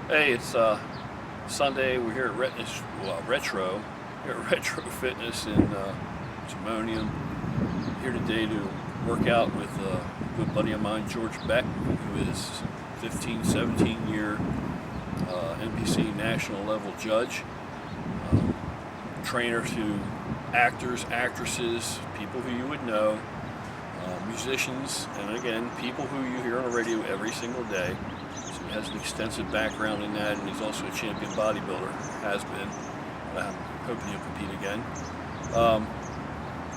Hey, it's Sunday. We're here at Retro, here at Retro Fitness in Timonium. Here today to work out with a good buddy of mine, George Beck, who is 15, 17-year NPC national level judge, trainer to actors, actresses, people who you would know, musicians, and again, people who you hear on the radio every single day. So he has an extensive background in that, and he's also a champion bodybuilder, has been. I'm hoping he'll compete again.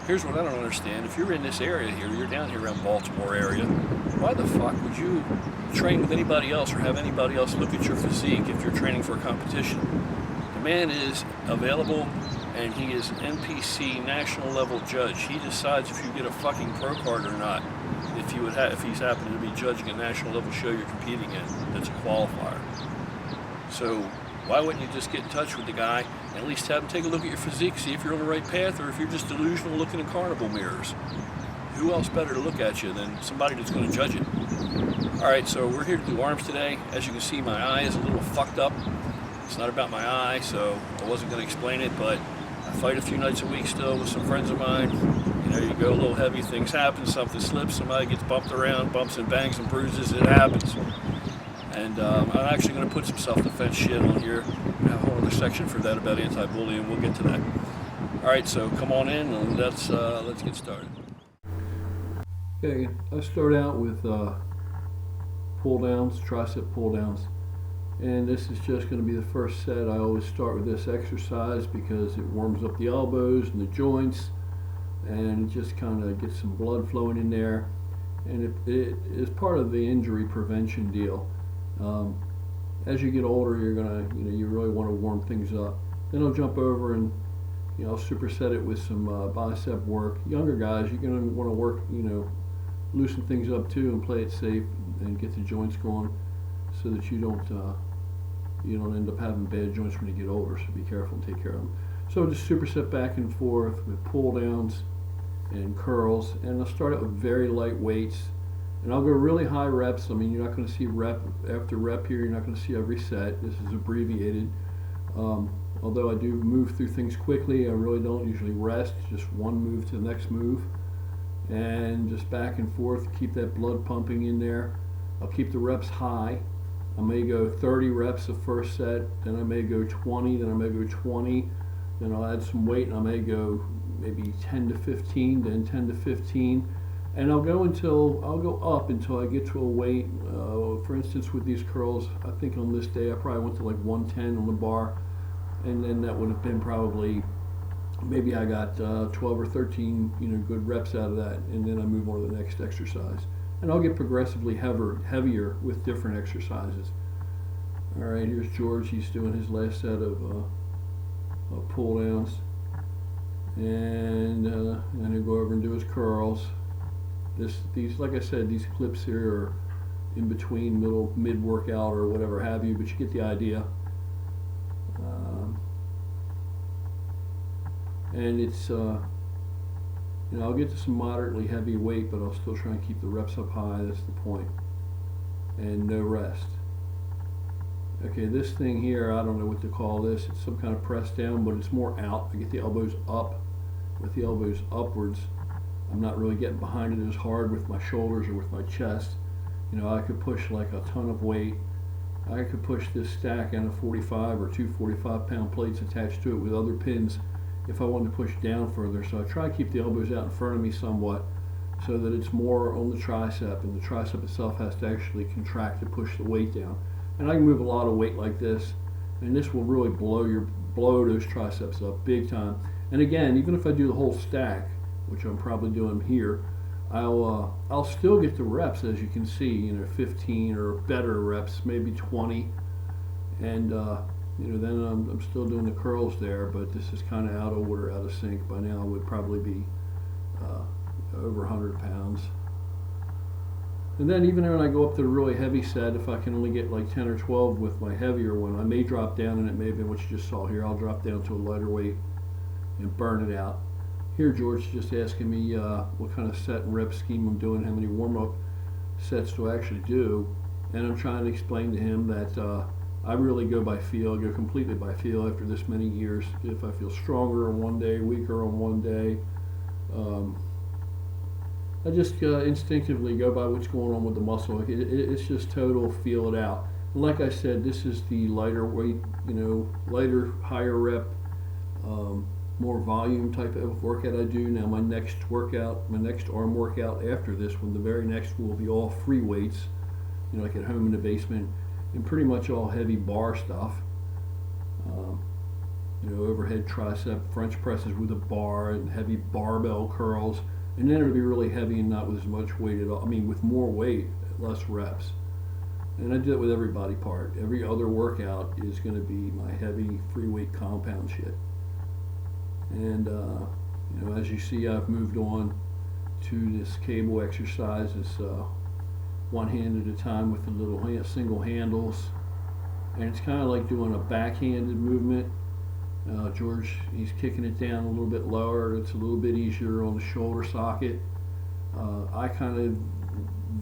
Here's what I don't understand. If you're in this area here, you're down here around Baltimore area, why the fuck would you train with anybody else or have anybody else look at your physique if you're training for a competition? The man is available, and he is an NPC national level judge. He decides if you get a fucking pro card or not. If he's happening to be judging a national level show you're competing in, that's a qualifier. So why wouldn't you just get in touch with the guy and at least have him take a look at your physique, see if you're on the right path or if you're just delusional looking in carnival mirrors? Who else better to look at you than somebody that's going to judge it? Alright, so we're here to do arms today. As you can see, my eye is a little fucked up. It's not about my eye, so I wasn't going to explain it, but I fight a few nights a week still with some friends of mine. You know, you go a little heavy, things happen, something slips, somebody gets bumped around, bumps and bangs and bruises, it happens. And I'm actually going to put some self-defense shit on here. I have a whole other section for that about anti-bullying. We'll get to that. Alright, so come on in and let's get started. Okay, I start out with pull downs, tricep pull downs. And this is just going to be the first set. I always start with this exercise because it warms up the elbows and the joints, and it just kind of gets some blood flowing in there, and it is part of the injury prevention deal. As you get older, you're gonna, you really want to warm things up. Then I'll jump over and, I'll superset it with some bicep work. Younger guys, you're gonna want to work, loosen things up too and play it safe and get the joints going, so that you don't end up having bad joints when you get older. So be careful and take care of them. So just superset back and forth with pull downs and curls, and I'll start out with very light weights, and I'll go really high reps. I mean, you're not going to see rep after rep here. You're not going to see every set. This is abbreviated. Although I do move through things quickly, I really don't usually rest. Just one move to the next move, and just back and forth. Keep that blood pumping in there. I'll keep the reps high. I may go 30 reps the first set, then I may go 20, then I may go 20, then I'll add some weight, and I may go maybe 10 to 15, then 10 to 15, and I'll go up until I get to a weight. For instance, with these curls, I think on this day I probably went to like 110 on the bar, and then that would have been probably, maybe I got 12 or 13 good reps out of that, and then I move on to the next exercise. And I'll get progressively heavier with different exercises. All right, here's George. He's doing his last set of pull downs, and then he'll go over and do his curls. These, like I said, these clips here are in between mid workout or whatever have you, but you get the idea. And it's I'll get to some moderately heavy weight, but I'll still try and keep the reps up high. That's the point. And no rest. Okay, this thing here, I don't know what to call this. It's some kind of press down, but it's more out. I get the elbows up. With the elbows upwards, I'm not really getting behind it as hard with my shoulders or with my chest. I could push like a ton of weight. I could push this stack and a 45 or two 45-pound plates attached to it with other pins if I wanted to push down further. So I try to keep the elbows out in front of me somewhat, so that it's more on the tricep, and the tricep itself has to actually contract to push the weight down. And I can move a lot of weight like this, and this will really blow those triceps up big time. And again, even if I do the whole stack, which I'm probably doing here, I'll still get the reps, as you can see, 15 or better reps, maybe 20, and then I'm still doing the curls there, but this is kind of out of order, out of sync. By now I would probably be over 100 pounds. And then even when I go up to the really heavy set, if I can only get like 10 or 12 with my heavier one, I may drop down, and it may have been what you just saw here. I'll drop down to a lighter weight and burn it out. Here George's just asking me what kind of set and rep scheme I'm doing, how many warm-up sets do I actually do, and I'm trying to explain to him that I really go by feel. I go completely by feel after this many years. If I feel stronger on one day, weaker on one day, I just instinctively go by what's going on with the muscle. Like it's just total feel it out. And like I said, this is the lighter weight, lighter, higher rep, more volume type of workout I do. Now my next arm workout after this one, the very next one will be all free weights, like at home in the basement, and pretty much all heavy bar stuff. Overhead tricep, French presses with a bar, and heavy barbell curls. And then it'll be really heavy and not with as much weight at all. I mean, with more weight, less reps. And I do it with every body part. Every other workout is going to be my heavy free weight compound shit. And as you see, I've moved on to this cable exercise, this one hand at a time with the little single handles. And it's kind of like doing a backhanded movement. George, he's kicking it down a little bit lower. It's a little bit easier on the shoulder socket. I kind of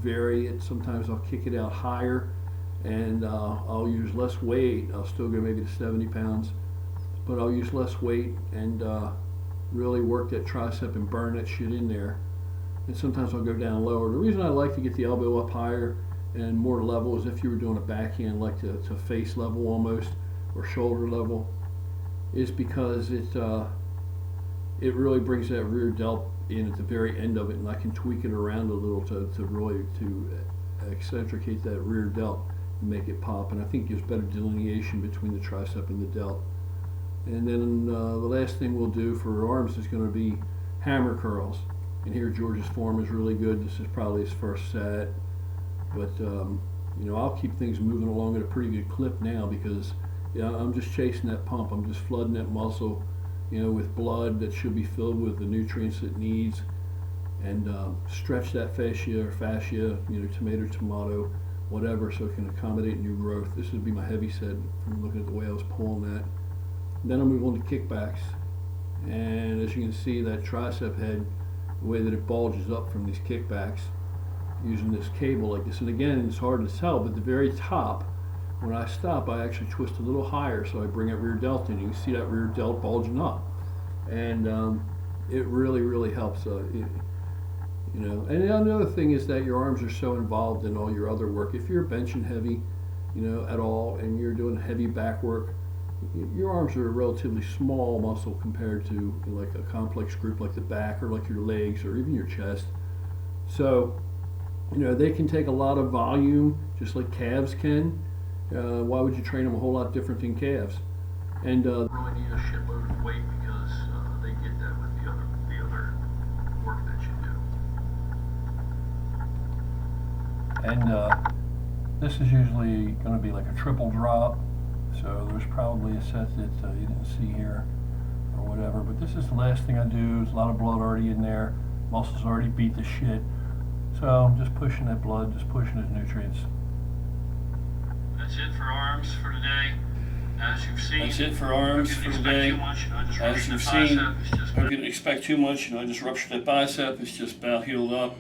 vary it. Sometimes I'll kick it out higher, and I'll use less weight. I'll still go maybe to 70 pounds, but I'll use less weight and really work that tricep and burn that shit in there. And sometimes I'll go down lower. The reason I like to get the elbow up higher and more level is if you were doing a backhand, like to face level almost, or shoulder level, is because it really brings that rear delt in at the very end of it, and I can tweak it around a little to really accentuate that rear delt and make it pop. And I think gives better delineation between the tricep and the delt. And then the last thing we'll do for arms is going to be hammer curls. And here George's form is really good. This is probably his first set, but I'll keep things moving along at a pretty good clip now because I'm just chasing that pump. I'm just flooding that muscle, with blood that should be filled with the nutrients it needs, and stretch that fascia, tomato, whatever, so it can accommodate new growth. This would be my heavy set from looking at the way I was pulling that. Then I'll move on to kickbacks, and as you can see, that tricep head, the way that it bulges up from these kickbacks, using this cable like this. And again, it's hard to tell, but the very top, when I stop, I actually twist a little higher, so I bring that rear delt in. You can see that rear delt bulging up, and it really, really helps. And another thing is that your arms are so involved in all your other work. If you're benching heavy, at all, and you're doing heavy back work, your arms are a relatively small muscle compared to like a complex group like the back or like your legs or even your chest. So, they can take a lot of volume, just like calves can. Why would you train them a whole lot different than calves? And really need a shitload of weight because they get that with the other work that you do. And this is usually going to be like a triple drop, so there's probably a set that you didn't see here or whatever. But this is the last thing I do. There's a lot of blood already in there. Muscles already beat the shit. So I'm just pushing that blood, just pushing his nutrients. That's it for arms for today. As you've seen. That's it for arms for today. As you've seen, I didn't expect too much. I just ruptured that bicep. It's just about healed up.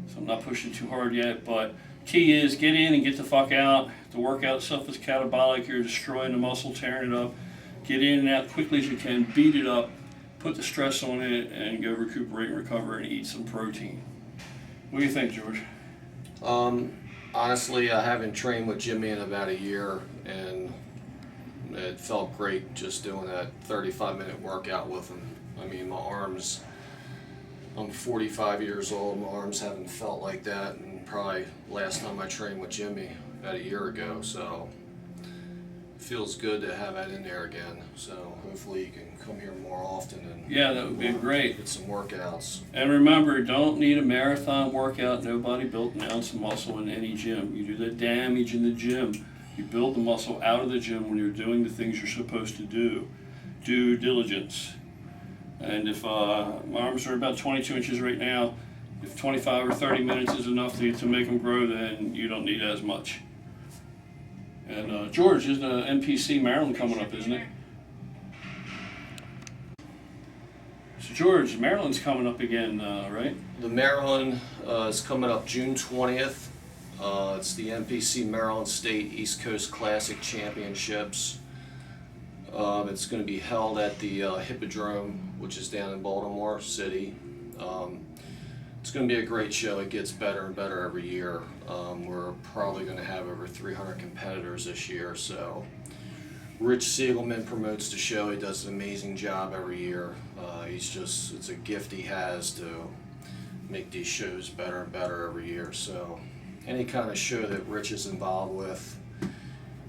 So I'm not pushing too hard yet. But key is get in and get the fuck out. The workout itself is catabolic. You're destroying the muscle, tearing it up. Get in and out quickly as you can. Beat it up. Put the stress on it and go recuperate and recover and eat some protein. What do you think, George? Honestly, I haven't trained with Jimmy in about a year, and it felt great just doing that 35-minute workout with him. I mean, my arms, I'm 45 years old, my arms haven't felt like that, and probably last time I trained with Jimmy about a year ago, so it feels good to have that in there again. So hopefully you can come here more often and that would be great. Get some workouts. And remember, don't need a marathon workout. Nobody built an ounce of muscle in any gym. You do the damage in the gym. You build the muscle out of the gym when you're doing the things you're supposed to do. Due diligence. And if my arms are about 22 inches right now, if 25 or 30 minutes is enough to make them grow, then you don't need as much. And George, is the NPC Maryland coming up, isn't it? So George, Maryland's coming up again, right? The Maryland is coming up June 20th. It's the NPC Maryland State East Coast Classic Championships. It's going to be held at the Hippodrome, which is down in Baltimore City. It's going to be a great show. It gets better and better every year. We're probably going to have over 300 competitors this year. So Rich Siegelman promotes the show. He does an amazing job every year. It's a gift he has to make these shows better and better every year. So any kind of show that Rich is involved with,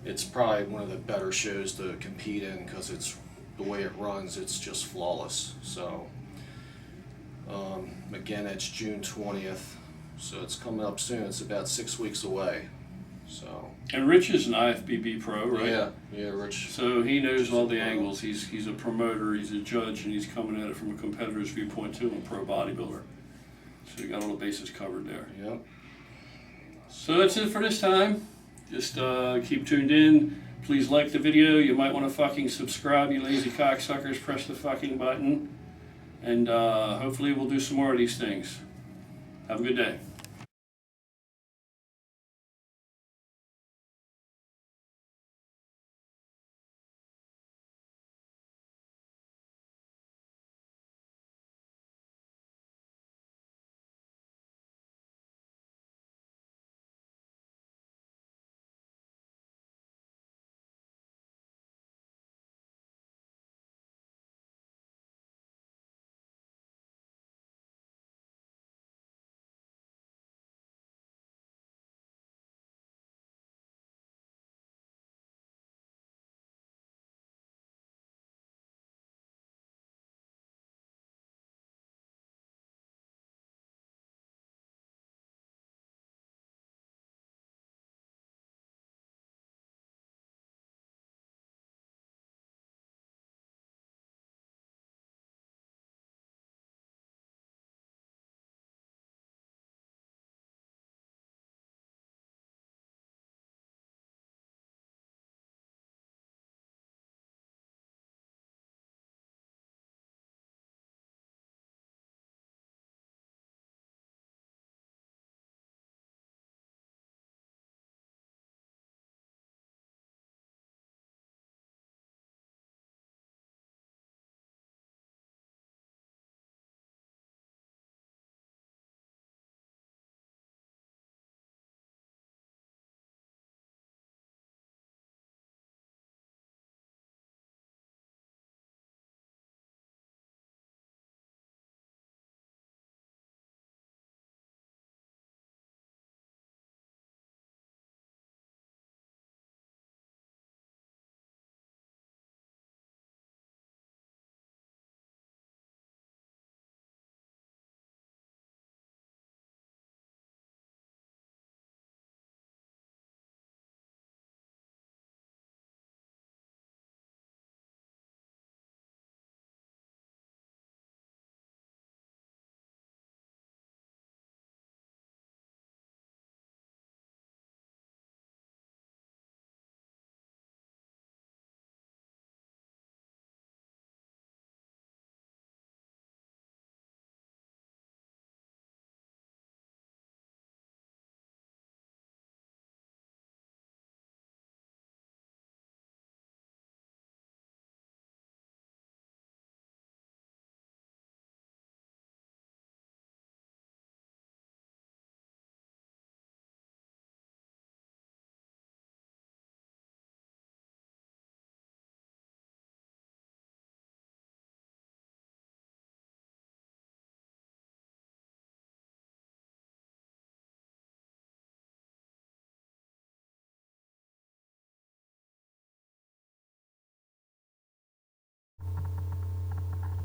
it's probably one of the better shows to compete in because it's the way it runs. It's just flawless. So again, it's June 20th, so it's coming up soon. It's about 6 weeks away. So. And Rich is an IFBB pro, right? Yeah, Rich. So he knows all the angles. He's a promoter, he's a judge, and he's coming at it from a competitor's viewpoint too, and a pro bodybuilder. So you got all the bases covered there. Yep. So that's it for this time. Just keep tuned in. Please like the video. You might want to fucking subscribe, you lazy cocksuckers. Press the fucking button. And hopefully we'll do some more of these things. Have a good day.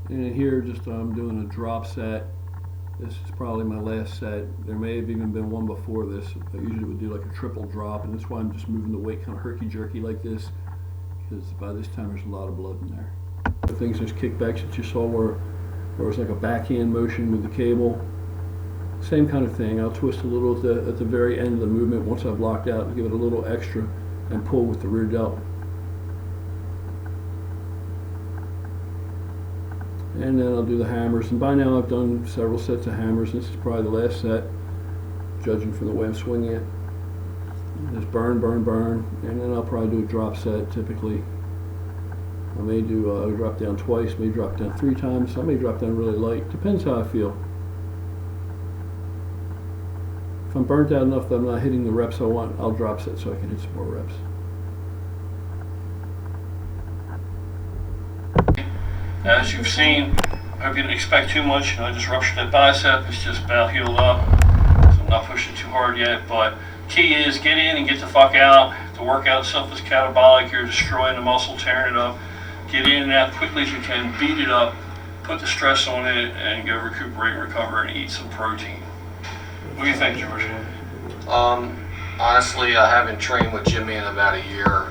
And here, just I'm doing a drop set. This is probably my last set. There may have even been one before this. I usually would do like a triple drop, and that's why I'm just moving the weight kind of herky-jerky like this, because by this time there's a lot of blood in there. The things, there's kickbacks that you saw where it was like a backhand motion with the cable. Same kind of thing. I'll twist a little at the very end of the movement once I've locked out and give it a little extra and pull with the rear delt. And then I'll do the hammers, and by now I've done several sets of hammers. This is probably the last set, judging from the way I'm swinging it. Just burn, burn, burn, and then I'll probably do a drop set typically. I may do drop down twice, may drop down 3 times. I may drop down really light. Depends how I feel. If I'm burnt out enough that I'm not hitting the reps I want, I'll drop set so I can hit some more reps. As you've seen, I hope you didn't expect too much. I just ruptured that bicep. It's just about healed up, so I'm not pushing too hard yet. But key is get in and get the fuck out. The workout itself is catabolic. You're destroying the muscle, tearing it up. Get in and out quickly as you can. Beat it up. Put the stress on it, and go recuperate, recover, and eat some protein. What do you think, George? Honestly, I haven't trained with Jimmy in about a year.